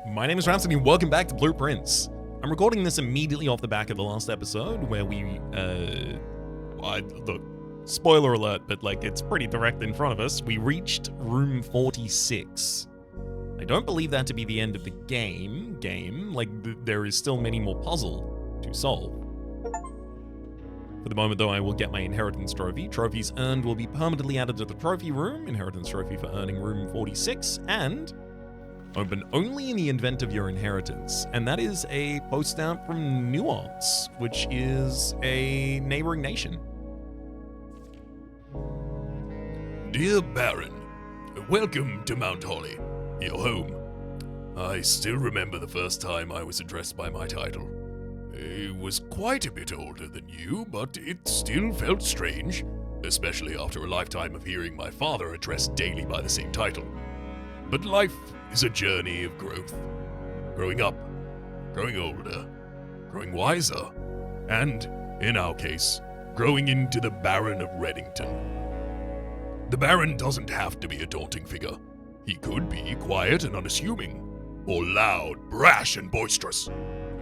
My name is Rhapsody, and welcome back to Blueprints. I'm recording this immediately off the back of the last episode where we, look, spoiler alert, but like it's pretty direct in front of us. We reached room 46. I don't believe that to be the end of the game. There is still many more puzzle to solve. For the moment, though, I will get my inheritance trophy. Trophies earned will be permanently added to the trophy room. Inheritance trophy for earning room 46, and open only in the event of your inheritance. And that is a post stamp from Nuance, which is a neighboring nation. Dear Baron, welcome to Mount Holly, your home. I still remember the first time I was addressed by my title. I was quite a bit older than you, but it still felt strange, especially after a lifetime of hearing my father addressed daily by the same title. But life is a journey of growth. Growing up, growing older, growing wiser, and, in our case, growing into the Baron of Reddington. The Baron doesn't have to be a daunting figure. He could be quiet and unassuming, or loud, brash, and boisterous.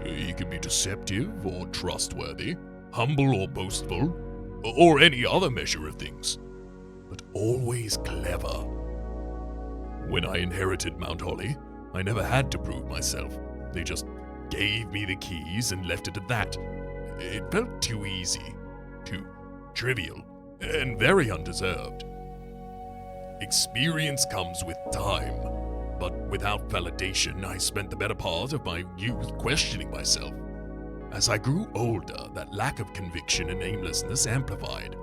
He can be deceptive or trustworthy, humble or boastful, or any other measure of things, but always clever. When I inherited Mount Holly, I never had to prove myself. They just gave me the keys and left it at that. It felt too easy, too trivial, and very undeserved. Experience comes with time, but without validation, I spent the better part of my youth questioning myself. As I grew older, that lack of conviction and aimlessness amplified.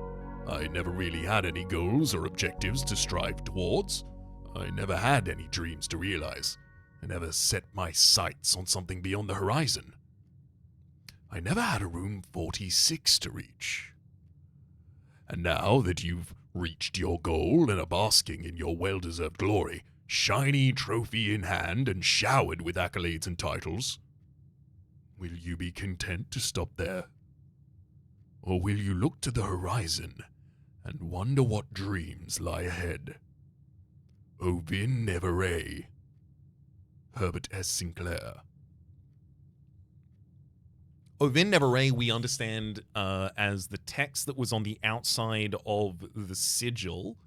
I never really had any goals or objectives to strive towards. I never had any dreams to realize. I never set my sights on something beyond the horizon. I never had a room 46 to reach. And now that you've reached your goal and are basking in your well-deserved glory, shiny trophy in hand and showered with accolades and titles, will you be content to stop there? Or will you look to the horizon and wonder what dreams lie ahead? Ovin Neveray. Herbert S. Sinclair. Ovin Neveray, we understand as the text that was on the outside of the sigil.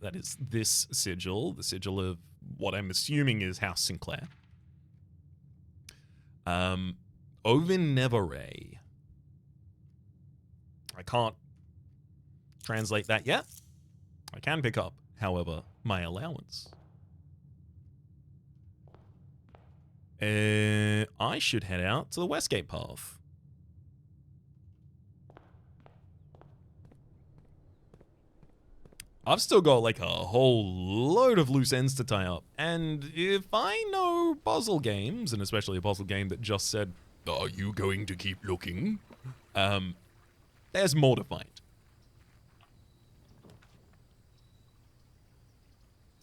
That is this sigil, the sigil of what I'm assuming is House Sinclair. Ovin Neveray. I can't translate that yet. I can pick up, however, my allowance. I should head out to the Westgate path. I've still got like a whole load of loose ends to tie up. And if I know puzzle games, and especially a puzzle game that just said, "Are you going to keep looking?" There's more to find.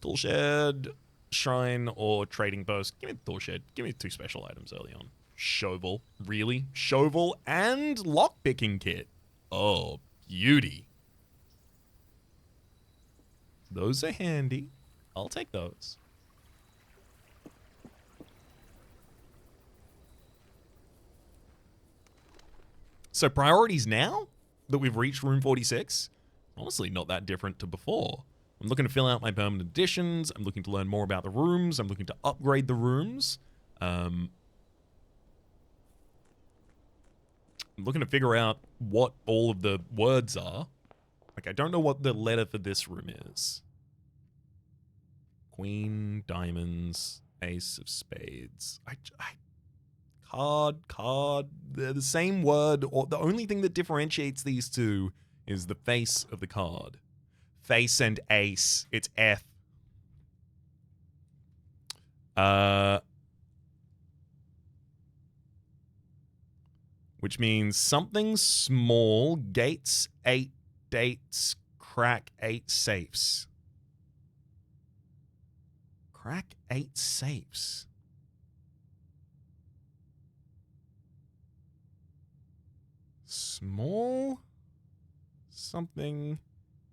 Toolshed, shrine, or trading post. Give me the toolshed. Give me 2 special items early on. Shovel. Really? Shovel and lockpicking kit. Oh, beauty. Those are handy. I'll take those. So priorities now that we've reached room 46? Honestly, not that different to before. I'm looking to fill out my permanent additions. I'm looking to learn more about the rooms. I'm looking to upgrade the rooms. I'm looking to figure out what all of the words are. Like, I don't know what the letter for this room is. Queen, diamonds, ace of spades. Card. They're the same word, or the only thing that differentiates these two is the face of the card. Face and ace. It's F. Which means something small, gates, 8 dates, crack 8 safes. Crack 8 safes. Small something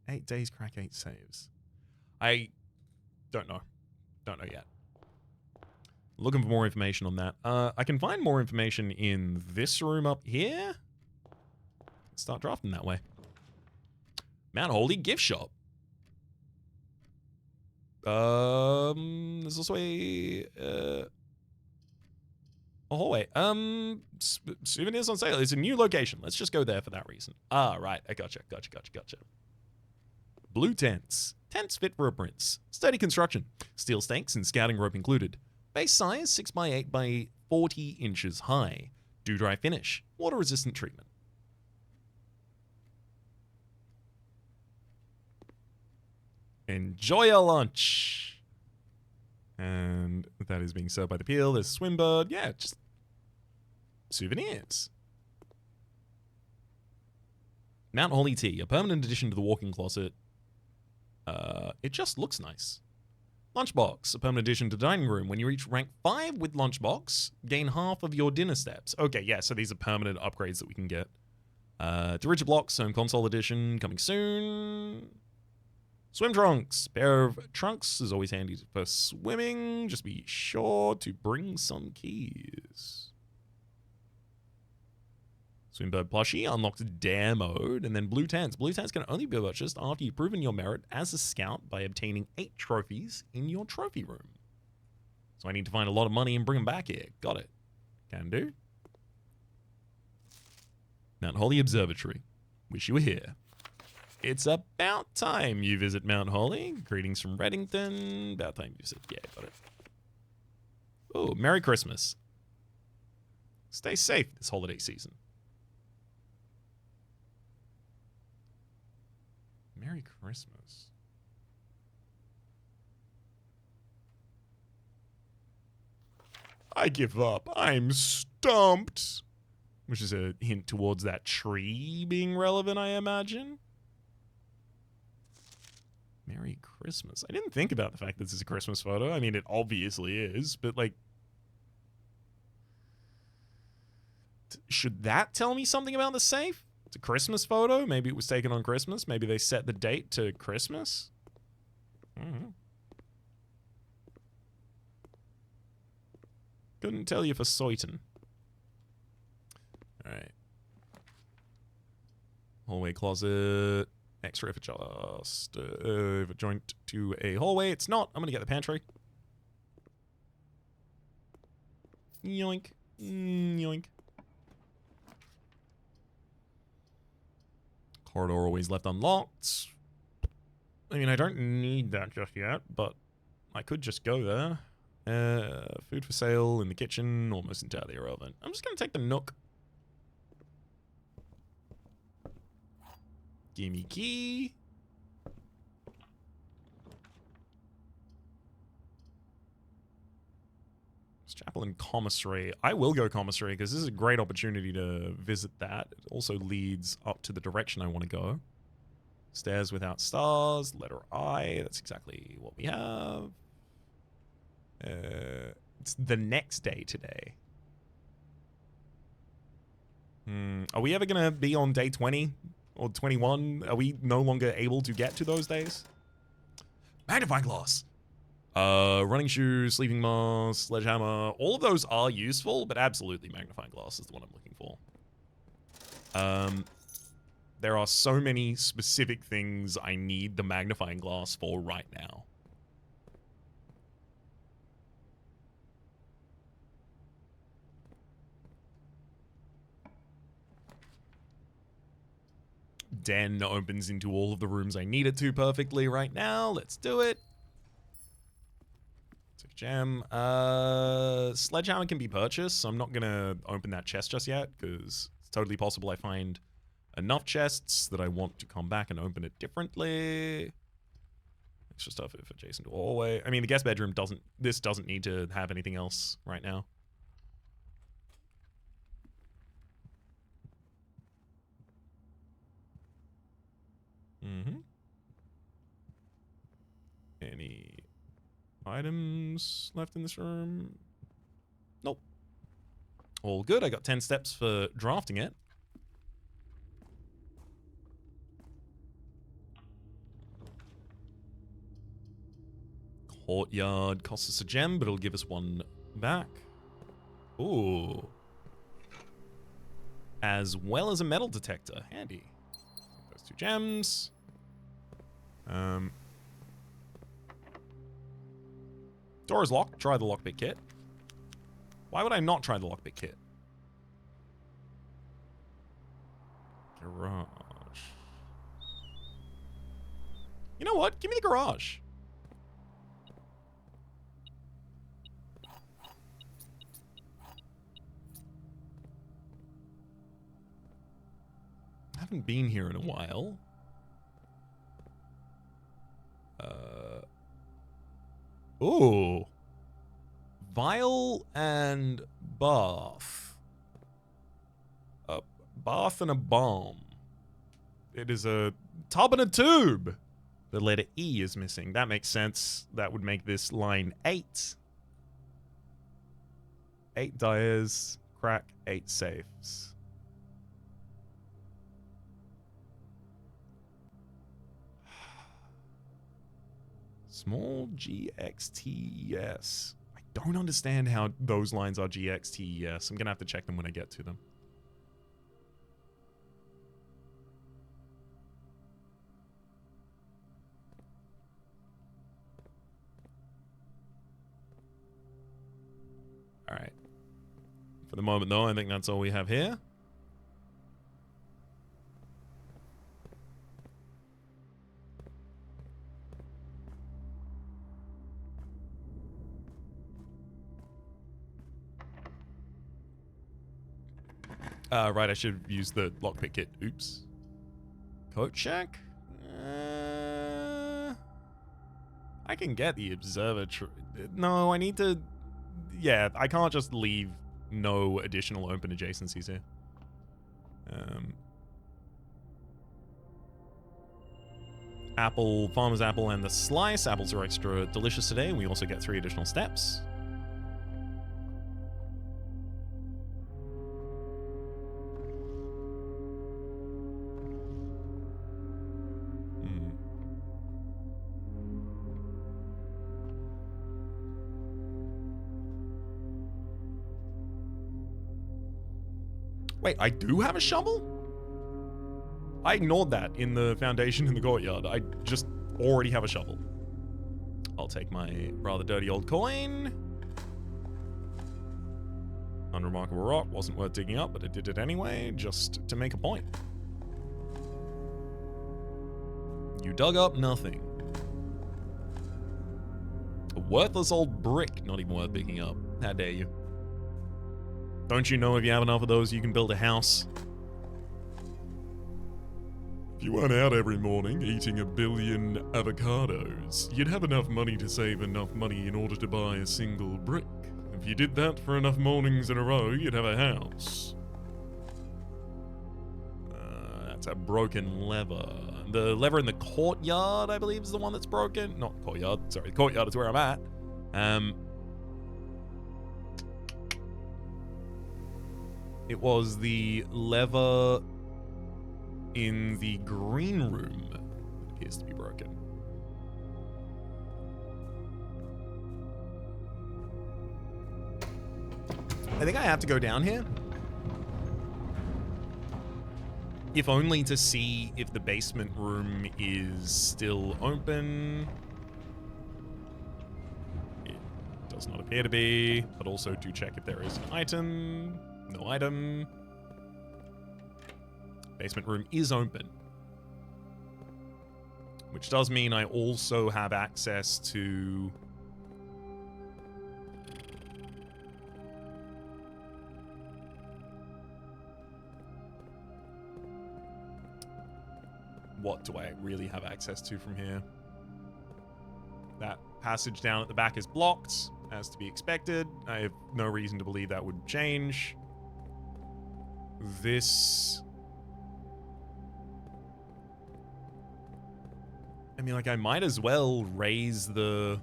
8 days, crack 8 saves. I don't know. Don't know yet. Looking for more information on that. I can find more information in this room up here. Let's start drafting that way. Mount Holy gift shop. There's also a hallway. Souvenirs on sale. It's a new location. Let's just go there for that reason. Ah, right. I gotcha. Blue tents. Tents fit for a prince. Sturdy construction. Steel stakes and scouting rope included. Base size 6 by 8 by 40 inches high. Dew dry finish. Water resistant treatment. Enjoy your lunch. And that is being served by the peel. There's Swimbird. Yeah, just souvenirs. Mount Holy tea, a permanent addition to the walk-in closet. It just looks nice. Lunchbox, a permanent addition to the dining room. When you reach rank 5 with Lunchbox, gain half of your dinner steps. Okay, yeah, so these are permanent upgrades that we can get. Rigid blocks, home console edition, coming soon. Swim trunks. Pair of trunks is always handy for swimming. Just be sure to bring some keys. Swimbird plushie unlocked dare mode, and then blue tents. Blue tents can only be purchased after you've proven your merit as a scout by obtaining 8 trophies in your trophy room. So I need to find a lot of money and bring them back here. Got it. Can do. Mount Holy Observatory. Wish you were here. It's about time you visit Mount Holy. Greetings from Reddington. About time you visit. Yeah, got it. Oh, Merry Christmas. Stay safe this holiday season. Merry Christmas. I give up. I'm stumped. Which is a hint towards that tree being relevant, I imagine. Merry Christmas. I didn't think about the fact that this is a Christmas photo. I mean, it obviously is, but like... should that tell me something about the safe? It's a Christmas photo. Maybe it was taken on Christmas. Maybe they set the date to Christmas. Couldn't tell you for certain. Alright. Hallway closet. Extra if it just if a joint to a hallway. It's not. I'm gonna get the pantry. Yoink. Yoink. Corridor always left unlocked. I mean, I don't need that just yet, but I could just go there. Food for sale in the kitchen, almost entirely irrelevant. I'm just going to take the nook. Gimme key. Chapel and Commissary. I will go Commissary because this is a great opportunity to visit that. It also leads up to the direction I want to go. Stairs without stars, letter I. That's exactly what we have. It's the next day today. Are we ever going to be on day 20 or 21? Are we no longer able to get to those days? Magnifying glass. Running shoes, sleeping mask, sledgehammer. All of those are useful, but absolutely magnifying glass is the one I'm looking for. There are so many specific things I need the magnifying glass for right now. Den opens into all of the rooms I need it to perfectly right now. Let's do it. Take a gem. Sledgehammer can be purchased, so I'm not going to open that chest just yet, because it's totally possible I find enough chests that I want to come back and open it differently. Extra stuff if adjacent to a hallway. I mean, the guest bedroom doesn't... this doesn't need to have anything else right now. Any items left in this room? Nope. All good. I got 10 steps for drafting it. Courtyard costs us a gem, but it'll give us one back. Ooh. As well as a metal detector. Handy. Those 2 gems. Door is locked. Try the lockpick kit. Why would I not try the lockpick kit? Garage. You know what? Give me the garage. I haven't been here in a while. Ooh. Vial and bath. A bath and a bomb. It is a tub and a tube. The letter E is missing. That makes sense. That would make this line 8. 8 dyers, crack 8 safes. Small GXTES. I don't understand how those lines are GXTES. I'm going to have to check them when I get to them. All right. For the moment, though, I think that's all we have here. Right, I should have used the lockpick kit. Oops. Coat check? I can get the observatory. No, I need to... Yeah, I can't just leave no additional open adjacencies here. Apple, farmer's apple, and the slice. Apples are extra delicious today, and we also get 3 additional steps. Wait, I do have a shovel? I ignored that in the foundation in the courtyard. I just already have a shovel. I'll take my rather dirty old coin. Unremarkable rock. Wasn't worth digging up, but I did it anyway, just to make a point. You dug up nothing. A worthless old brick, not even worth picking up. How dare you? Don't you know if you have enough of those, you can build a house? If you weren't out every morning eating a billion avocados, you'd have enough money to save enough money in order to buy a single brick. If you did that for enough mornings in a row, you'd have a house. That's a broken lever. The lever in the courtyard, I believe, is the one that's broken. Not courtyard, sorry. The courtyard is where I'm at. It was the lever in the green room that appears to be broken. I think I have to go down here. If only to see if the basement room is still open. It does not appear to be, but also to check if there is an item. No item. Basement room is open. Which does mean I also have access to... What do I really have access to from here? That passage down at the back is blocked, as to be expected. I have no reason to believe that would change. This... I mean, like, I might as well raise the...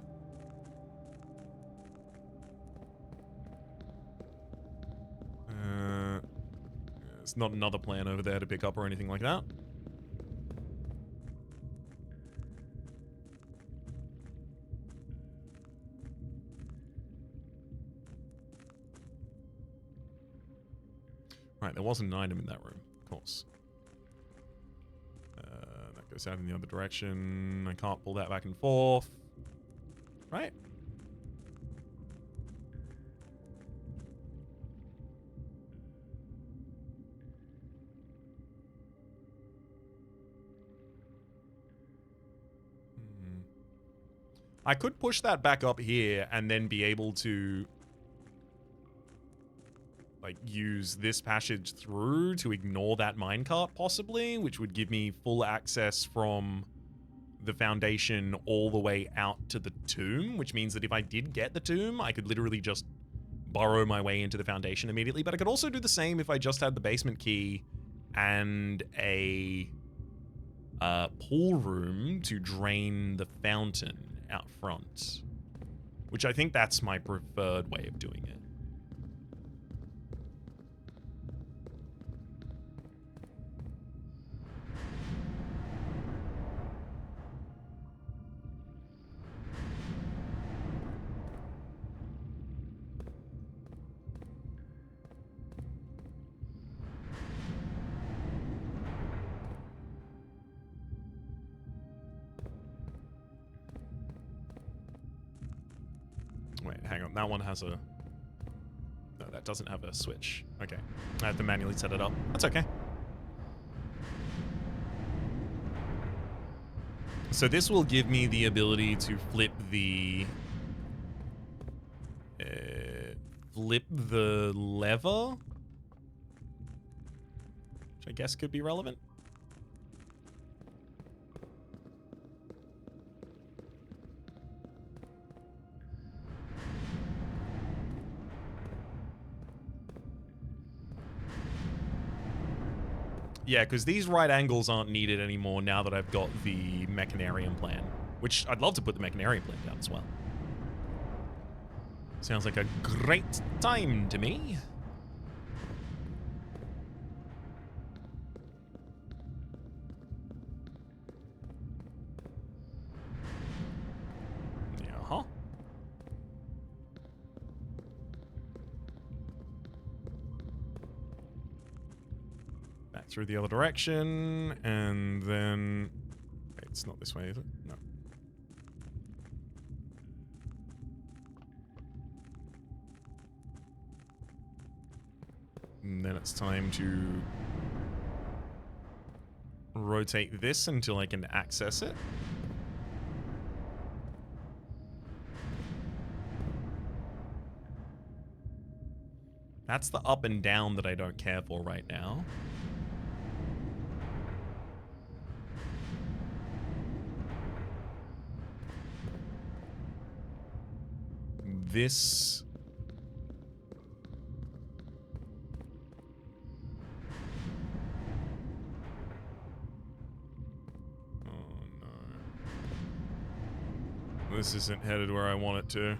There's not another plan over there to pick up or anything like that. Right, there wasn't an item in that room, of course. That goes out in the other direction. I can't pull that back and forth. Right? I could push that back up here and then be able to like use this passage through to ignore that minecart possibly, which would give me full access from the foundation all the way out to the tomb, which means that if I did get the tomb, I could literally just burrow my way into the foundation immediately. But I could also do the same if I just had the basement key and a pool room to drain the fountain out front, which I think that's my preferred way of doing it. Wait, hang on. That one has a... No, that doesn't have a switch. Okay. I have to manually set it up. That's okay. So this will give me the ability to flip the... lever? Which I guess could be relevant. Yeah, because these right angles aren't needed anymore now that I've got the Mechanarium plan. Which, I'd love to put the Mechanarium plan down as well. Sounds like a great time to me. Yeah-huh. Back through the other direction, and then... Wait, it's not this way, is it? No. And then it's time to rotate this until I can access it. That's the up and down that I don't care for right now. This... This isn't headed where I want it to.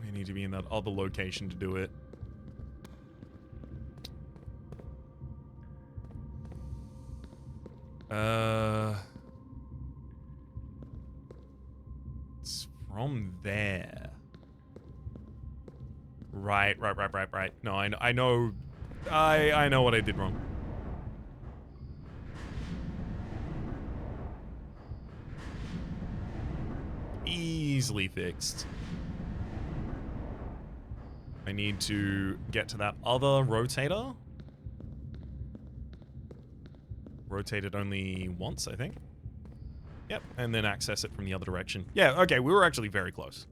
I need to be in that other location to do it. It's from there. Right. No, I know I know what I did wrong. Easily fixed. I need to get to that other rotator. Rotate it only once, I think. Yep, and then access it from the other direction. Yeah, okay, we were actually very close.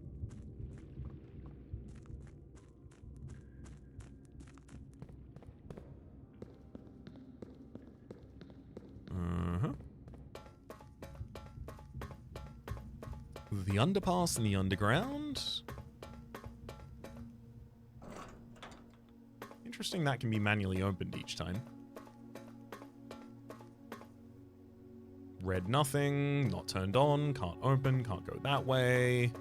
The underpass and the underground. Interesting that can be manually opened each time. Red nothing, not turned on, can't open, can't go that way.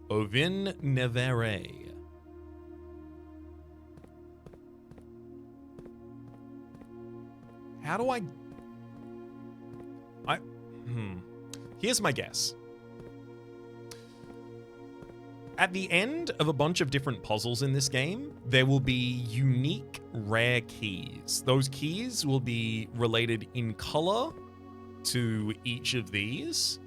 Ovin Nevere. How do I... Here's my guess. At the end of a bunch of different puzzles in this game, there will be unique rare keys. Those keys will be related in color to each of these.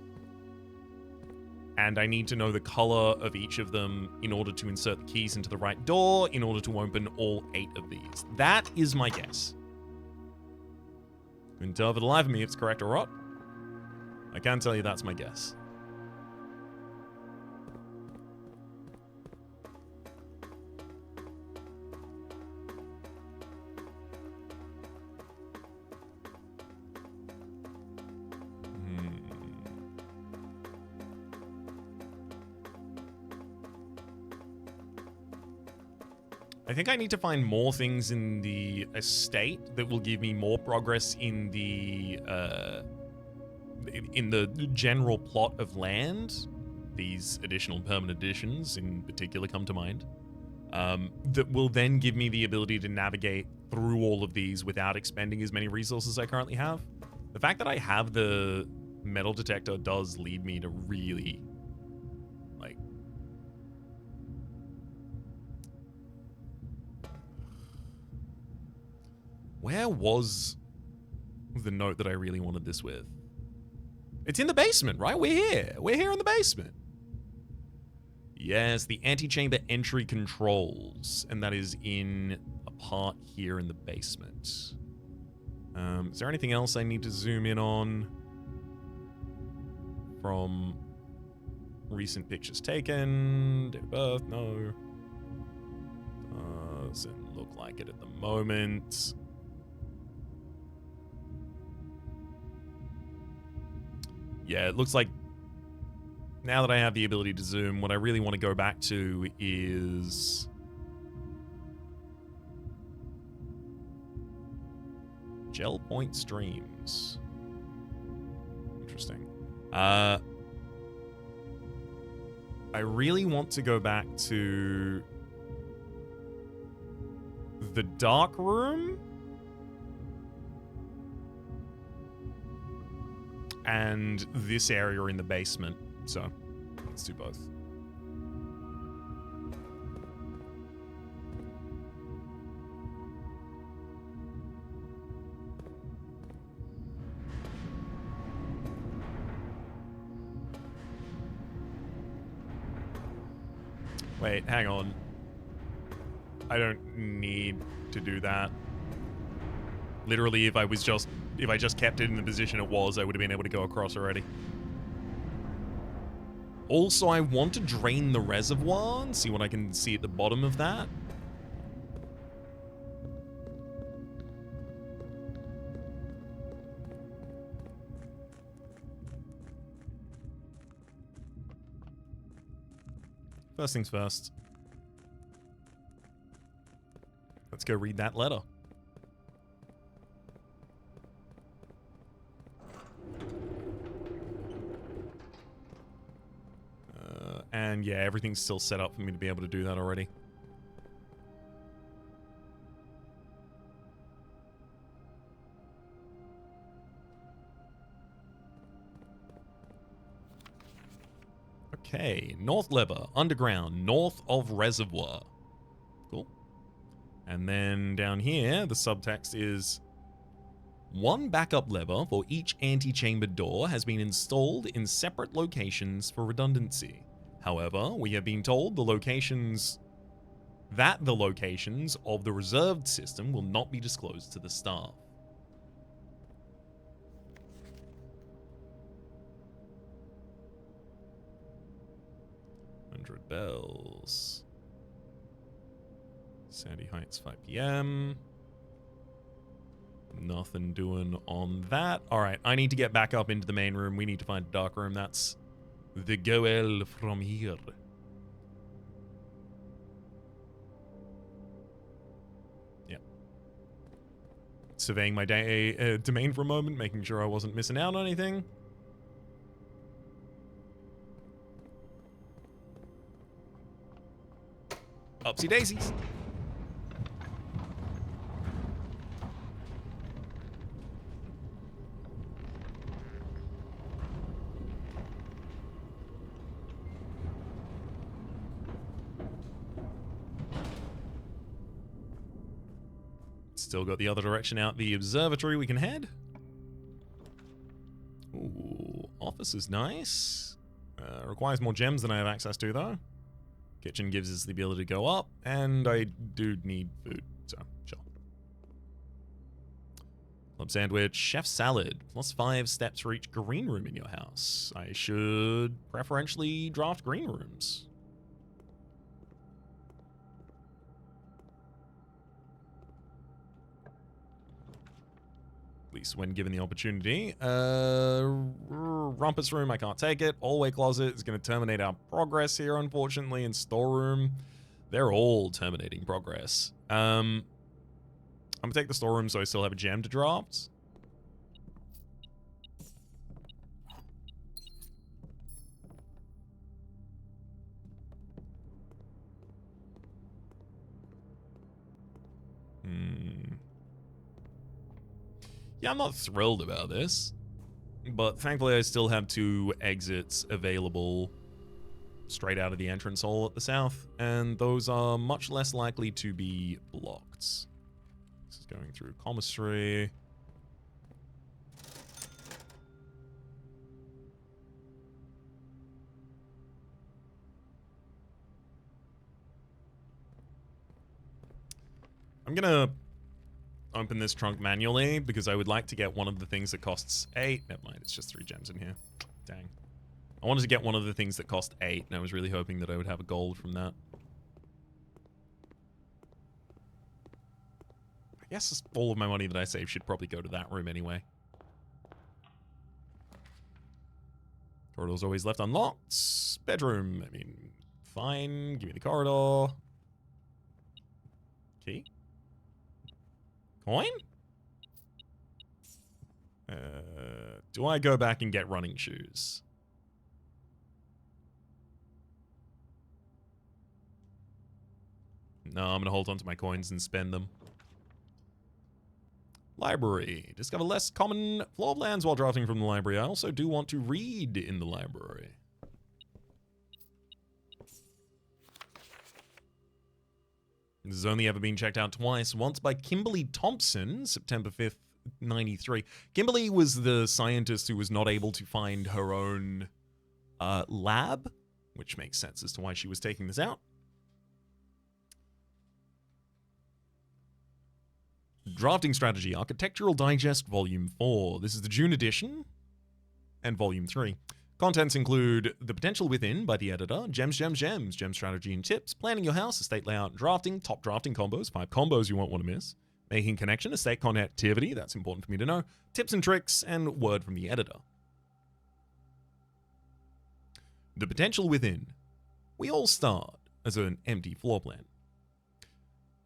And I need to know the color of each of them in order to insert the keys into the right door, in order to open all 8 of these. That is my guess. Couldn't tell for the life of me if it's correct or not. I can tell you that's my guess. I think I need to find more things in the estate that will give me more progress in the general plot of land. These additional permanent additions in particular come to mind. That will then give me the ability to navigate through all of these without expending as many resources as I currently have. The fact that I have the metal detector does lead me to really, like... Where was the note that I really wanted this with? It's in the basement, right? We're here. We're here in the basement. Yes, the antechamber entry controls. And that is in a part here in the basement. Is there anything else I need to zoom in on from recent pictures taken? Date of birth? No. Doesn't look like it at the moment. Yeah, it looks like now that I have the ability to zoom, what I really want to go back to is Gel Point Streams. Interesting. I really want to go back to the dark room and this area in the basement. So let's do both. Wait, hang on. I don't need to do that. Literally, if I just kept it in the position it was, I would have been able to go across already. Also, I want to drain the reservoir and see what I can see at the bottom of that. First things first. Let's go read that letter. And yeah, everything's still set up for me to be able to do that already. Okay, north lever, underground, north of Reservoir. Cool. And then down here, the subtext is one backup lever for each antechamber door has been installed in separate locations for redundancy. However, we have been told the locations of the reserved system will not be disclosed to the staff. Bells. Sandy Heights, 5 p.m. Nothing doing on that. All right, I need to get back up into the main room. We need to find a dark room. That's the goal from here. Yep. Surveying my domain for a moment, making sure I wasn't missing out on anything. Upsy daisies. Still got the other direction out the observatory we can head. Ooh, office is nice. Requires more gems than I have access to, though. Kitchen gives us the ability to go up, and I do need food, so sure. Club sandwich, chef salad, +5 steps for each green room in your house. I should preferentially draft green rooms. At least when given the opportunity. Rumpus room, I can't take it. Hallway closet is going to terminate our progress here, unfortunately. And storeroom, they're all terminating progress. I'm going to take the storeroom so I still have a gem to draft. Yeah, I'm not thrilled about this, but thankfully I still have 2 exits available straight out of the entrance hall at the south, and those are much less likely to be blocked. This is going through Commissary. I'm gonna open this trunk manually because I would like to get one of the things that costs 8. Never mind, it's just 3 gems in here. Dang. I wanted to get one of the things that cost 8, and I was really hoping that I would have a gold from that. I guess all of my money that I save should probably go to that room anyway. Corridor's always left unlocked. Bedroom, I mean, fine. Give me the corridor. Key? Coin? Do I go back and get running shoes? No, I'm going to hold on to my coins and spend them. Library. Discover less common floor plans while drafting from the library. I also do want to read in the library. This has only ever been checked out twice. Once by Kimberly Thompson, September 5th, 93. Kimberly was the scientist who was not able to find her own lab, which makes sense as to why she was taking this out. Drafting Strategy, Architectural Digest, Volume 4. This is the June edition, and Volume 3. Contents include The Potential Within by the editor, Gem Strategy and Tips, Planning Your House, Estate Layout and Drafting, Top Drafting Combos, 5 combos you won't want to miss, Making Connection, Estate Connectivity, that's important for me to know, Tips and Tricks, and Word from the editor. The Potential Within. We all start as an empty floor plan.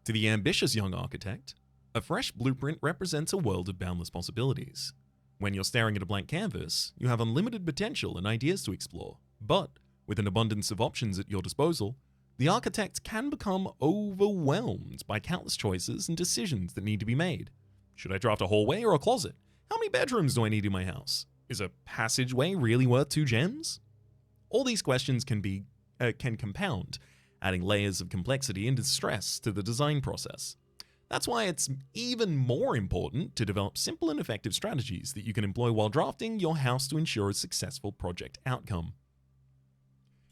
To the ambitious young architect, a fresh blueprint represents a world of boundless possibilities. When you're staring at a blank canvas, you have unlimited potential and ideas to explore. But, with an abundance of options at your disposal, the architect can become overwhelmed by countless choices and decisions that need to be made. Should I draft a hallway or a closet? How many bedrooms do I need in my house? Is a passageway really worth 2 gems? All these questions can compound, adding layers of complexity and stress to the design process. That's why it's even more important to develop simple and effective strategies that you can employ while drafting your house to ensure a successful project outcome.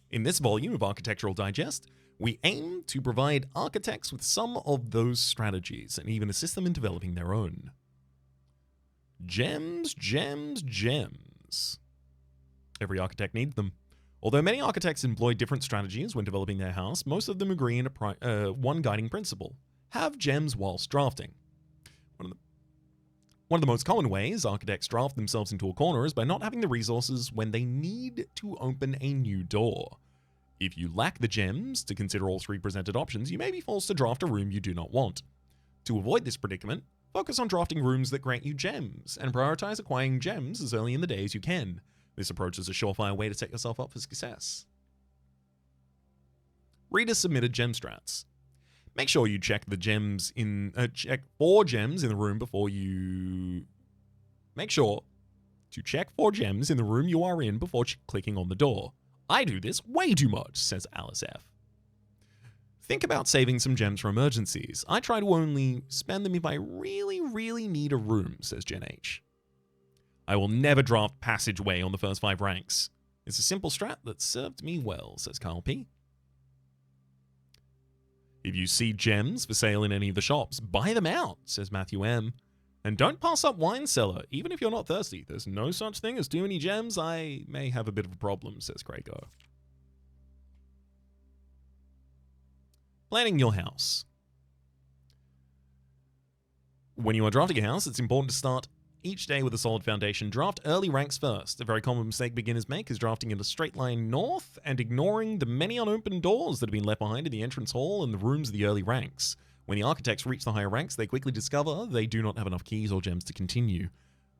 In this volume of Architectural Digest, we aim to provide architects with some of those strategies and even assist them in developing their own. Gems. Every architect needs them. Although many architects employ different strategies when developing their house, most of them agree in one guiding principle. Have gems whilst drafting. One of the most common ways architects draft themselves into a corner is by not having the resources when they need to open a new door. If you lack the gems to consider all 3 presented options, you may be forced to draft a room you do not want. To avoid this predicament, focus on drafting rooms that grant you gems, and prioritize acquiring gems as early in the day as you can. This approach is a surefire way to set yourself up for success. Reader submitted gem strats. Make sure you check the gems in check for gems in the room before you. Make sure to check for gems in the room you are in before clicking on the door. I do this way too much, says Alice F. Think about saving some gems for emergencies. I try to only spend them if I really, really need a room, says Jen H. I will never draft passageway on the first 5 ranks. It's a simple strat that served me well, says Carl P. If you see gems for sale in any of the shops, buy them out, says Matthew M. And don't pass up Wine Cellar, even if you're not thirsty. There's no such thing as too many gems. I may have a bit of a problem, says Crago. Planning your house. When you are drafting a house, it's important to start each day with a solid foundation. Draft early ranks first. A very common mistake beginners make is drafting in a straight line north and ignoring the many unopened doors that have been left behind in the entrance hall and the rooms of the early ranks. When the architects reach the higher ranks, they quickly discover they do not have enough keys or gems to continue.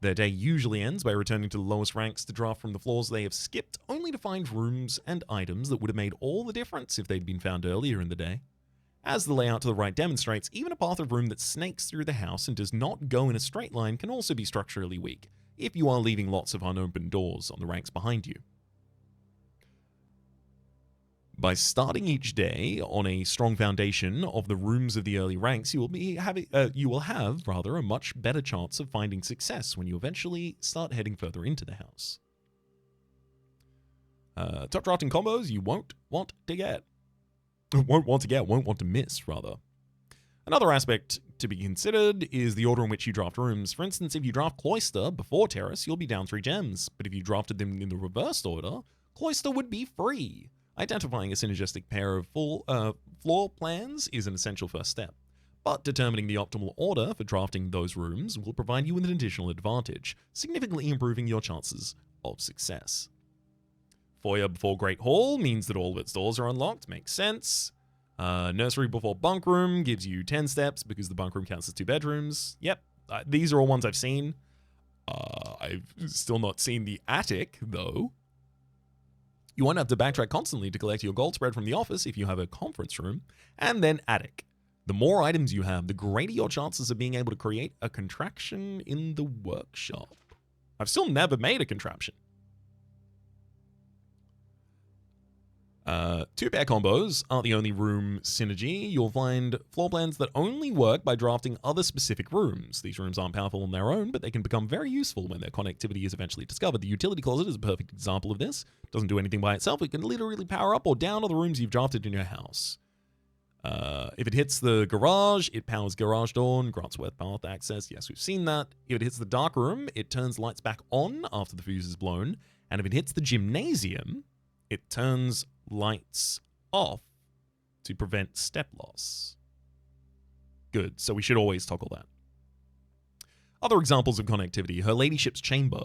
Their day usually ends by returning to the lowest ranks to draft from the floors they have skipped, only to find rooms and items that would have made all the difference if they'd been found earlier in the day. As the layout to the right demonstrates, even a path of room that snakes through the house and does not go in a straight line can also be structurally weak, if you are leaving lots of unopened doors on the ranks behind you. By starting each day on a strong foundation of the rooms of the early ranks, you will have a much better chance of finding success when you eventually start heading further into the house. Top drafting combos you won't want to miss, rather. Another aspect to be considered is the order in which you draft rooms. For instance, if you draft Cloister before Terrace, you'll be down 3 gems, but if you drafted them in the reversed order, Cloister would be free. Identifying a synergistic pair of full floor plans is an essential first step, but determining the optimal order for drafting those rooms will provide you with an additional advantage, significantly improving your chances of success. Foyer before Great Hall means that all of its doors are unlocked. Makes sense. Nursery before Bunk Room gives you 10 steps because the bunk room counts as 2 bedrooms. Yep, these are all ones I've seen. I've still not seen the attic, though. You won't have to backtrack constantly to collect your gold spread from the office if you have a conference room. And then attic. The more items you have, the greater your chances of being able to create a contraption in the workshop. I've still never made a contraption. 2-pair combos aren't the only room synergy. You'll find floor plans that only work by drafting other specific rooms. These rooms aren't powerful on their own, but they can become very useful when their connectivity is eventually discovered. The utility closet is a perfect example of this. It doesn't do anything by itself. It can literally power up or down other rooms you've drafted in your house. If it hits the garage, it powers garage door and grants west path access. Yes, we've seen that. If it hits the dark room, it turns lights back on after the fuse is blown. And if it hits the gymnasium, it turns lights off to prevent step loss. Good, so we should always toggle that. Other examples of connectivity, Her Ladyship's Chamber.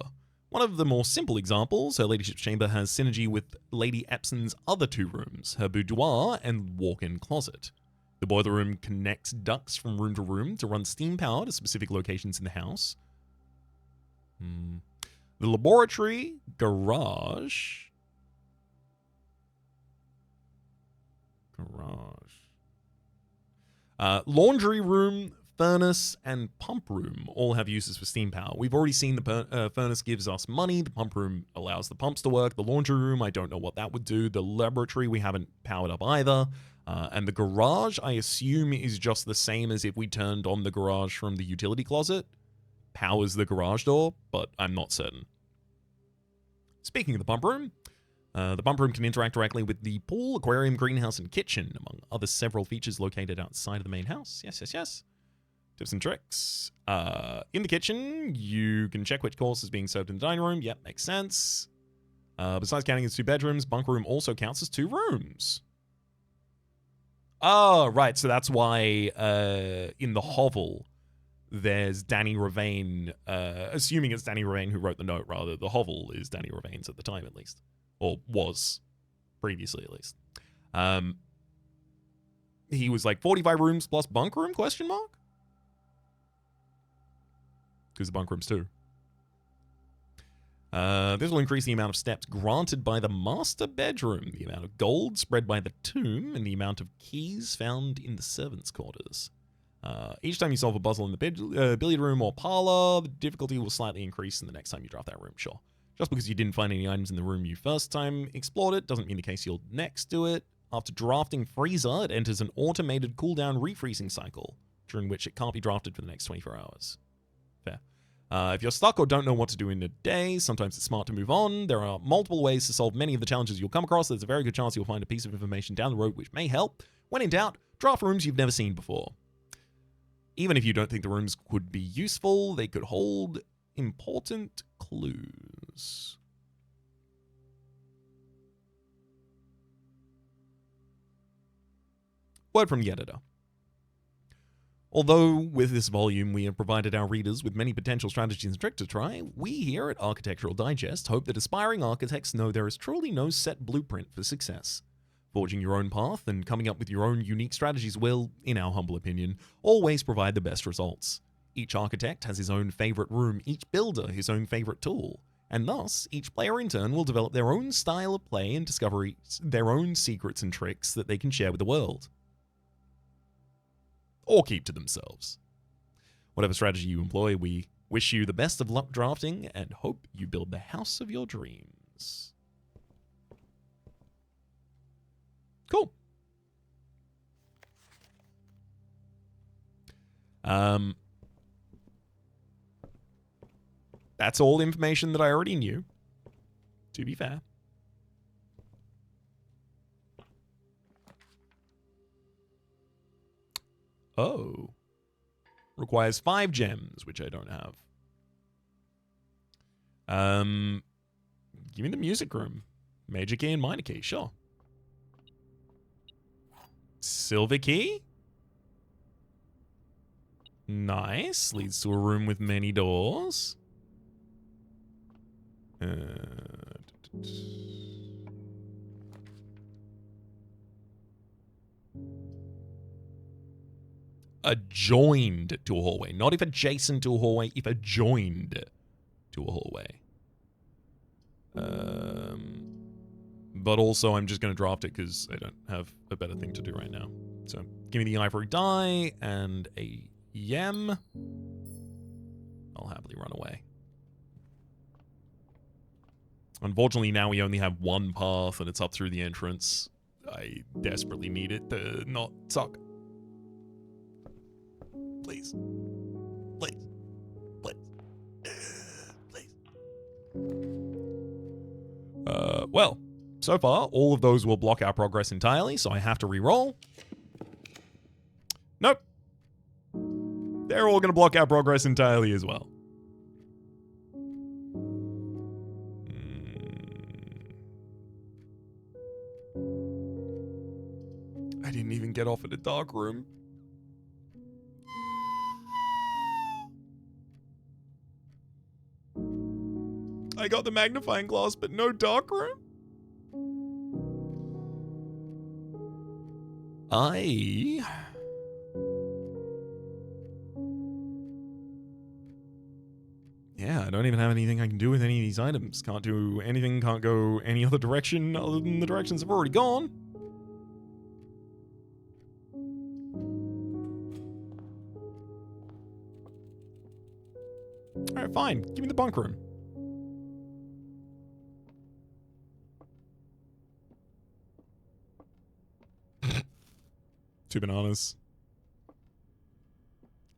One of the more simple examples, Her Ladyship's Chamber has synergy with Lady Epson's other 2 rooms, her boudoir and walk-in closet. The boiler room connects ducts from room to room to run steam power to specific locations in the house. The laboratory, garage, laundry room, furnace, and pump room all have uses for steam power. We've already seen the furnace gives us money. The pump room allows the pumps to work. The laundry room, I don't know what that would do. The laboratory, we haven't powered up either. And the garage, I assume, is just the same as if we turned on the garage from the utility closet. Powers the garage door, but I'm not certain. Speaking of the pump room can interact directly with the pool, aquarium, greenhouse, and kitchen, among other several features located outside of the main house. Yes. Tips and tricks. In the kitchen, you can check which course is being served in the dining room. Yep, makes sense. Besides counting as 2 bedrooms, bunk room also counts as 2 rooms. Oh, right, so that's why in the hovel, there's Danny Ravane, assuming it's Danny Ravane who wrote the note, rather. The hovel is Danny Ravane's at the time, at least. Or was, previously at least. He was like 45 rooms plus bunk room, question mark? Because the bunk room's 2. This will increase the amount of steps granted by the master bedroom, the amount of gold spread by the tomb, and the amount of keys found in the servants' quarters. Each time you solve a puzzle in the billiard room or parlor, the difficulty will slightly increase in the next time you draft that room, sure. Just because you didn't find any items in the room you first time explored it, doesn't mean the case you'll next do it. After drafting Freezer, it enters an automated cooldown refreezing cycle, during which it can't be drafted for the next 24 hours. Fair. If you're stuck or don't know what to do in a day, sometimes it's smart to move on. There are multiple ways to solve many of the challenges you'll come across. There's a very good chance you'll find a piece of information down the road which may help. When in doubt, draft rooms you've never seen before. Even if you don't think the rooms could be useful, they could hold important clues. Word from the editor. Although with this volume we have provided our readers with many potential strategies and tricks to try, we here at Architectural Digest hope that aspiring architects know there is truly no set blueprint for success. Forging your own path and coming up with your own unique strategies will, in our humble opinion, always provide the best results. Each architect has his own favorite room, each builder his own favorite tool, and thus each player in turn will develop their own style of play and discover their own secrets and tricks that they can share with the world. Or keep to themselves. Whatever strategy you employ, we wish you the best of luck drafting and hope you build the house of your dreams. Cool. That's all information that I already knew, to be fair. Oh. Requires 5 gems, which I don't have. Give me the music room. Major key and minor key, sure. Silver key? Nice. Leads to a room with many doors. Adjoined to a hallway. Not if adjacent to a hallway, if adjoined to a hallway. But also, I'm just going to draft it because I don't have a better thing to do right now. So, give me the ivory die and a yem. I'll happily run away. Unfortunately, now we only have one path and it's up through the entrance. I desperately need it to not suck. Please. Please. Please. Please. Well, so far, all of those will block our progress entirely, so I have to re-roll. Nope. They're all going to block our progress entirely as well. I didn't even get off at a dark room. I got the magnifying glass, but no dark room? Yeah, I don't even have anything I can do with any of these items. Can't do anything, can't go any other direction other than the directions I've already gone. Alright, fine. Give me the bunk room. Two bananas.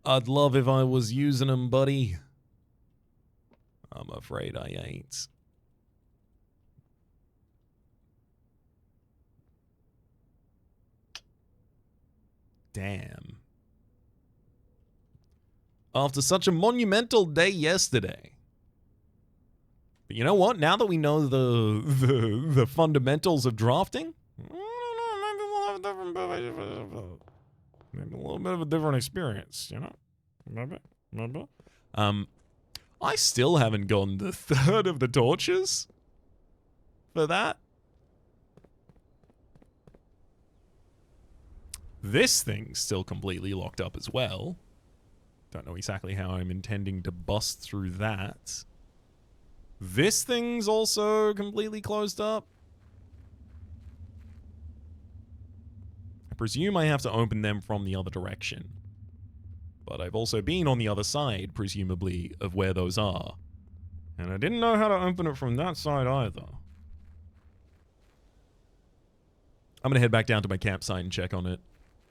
I'd love if I was using them, buddy. I'm afraid I ain't. Damn. After such a monumental day yesterday. But you know what? Now that we know the fundamentals of drafting, maybe a little bit of a different experience, you know? Maybe. I still haven't gotten the third of the torches for that. This thing's still completely locked up as well. Don't know exactly how I'm intending to bust through that. This thing's also completely closed up. I presume I have to open them from the other direction. But I've also been on the other side, presumably, of where those are. And I didn't know how to open it from that side either. I'm gonna head back down to my campsite and check on it.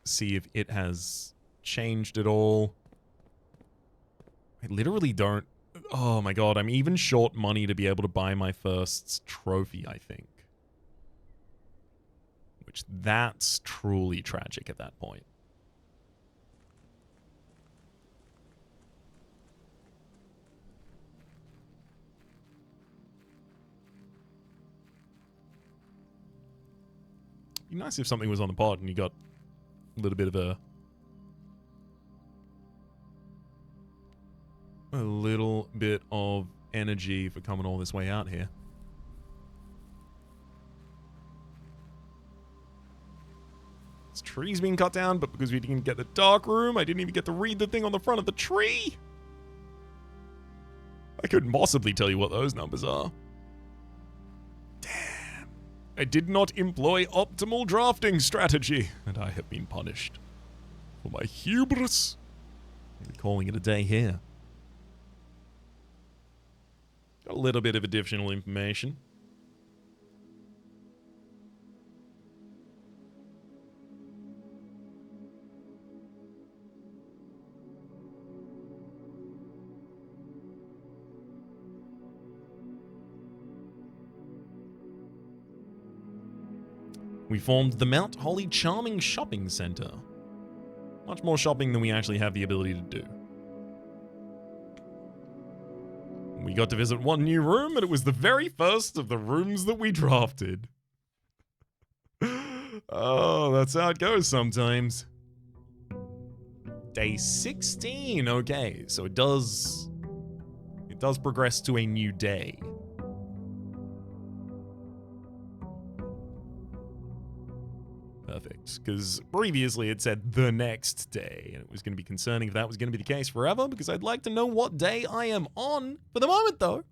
See if it has changed at all. I literally don't... Oh my god, I'm even short money to be able to buy my first trophy, I think. Which, that's truly tragic at that point. It'd be nice if something was on the pod and you got a little bit of a little bit of energy for coming all this way out here. This tree's being cut down, but because we didn't get the dark room, I didn't even get to read the thing on the front of the tree. I couldn't possibly tell you what those numbers are. Damn. I did not employ optimal drafting strategy, and I have been punished for my hubris. I'm calling it a day here. Got a little bit of additional information. We formed the Mount Holly Charming Shopping Center. Much more shopping than we actually have the ability to do. We got to visit one new room, and it was the very first of the rooms that we drafted. Oh, that's how it goes sometimes. Day 16, okay, so it does progress to a new day. Perfect, because previously it said the next day, and it was going to be concerning if that was going to be the case forever, because I'd like to know what day I am on for the moment, though.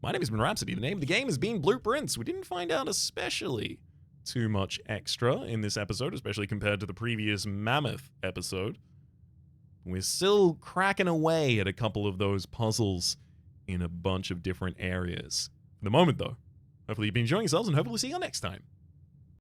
My name has been Rhapsody. The name of the game has been Blueprints. We didn't find out especially too much extra in this episode, especially compared to the previous Mammoth episode. We're still cracking away at a couple of those puzzles in a bunch of different areas. For the moment, though, hopefully you've been enjoying yourselves, and hopefully we'll see you next time.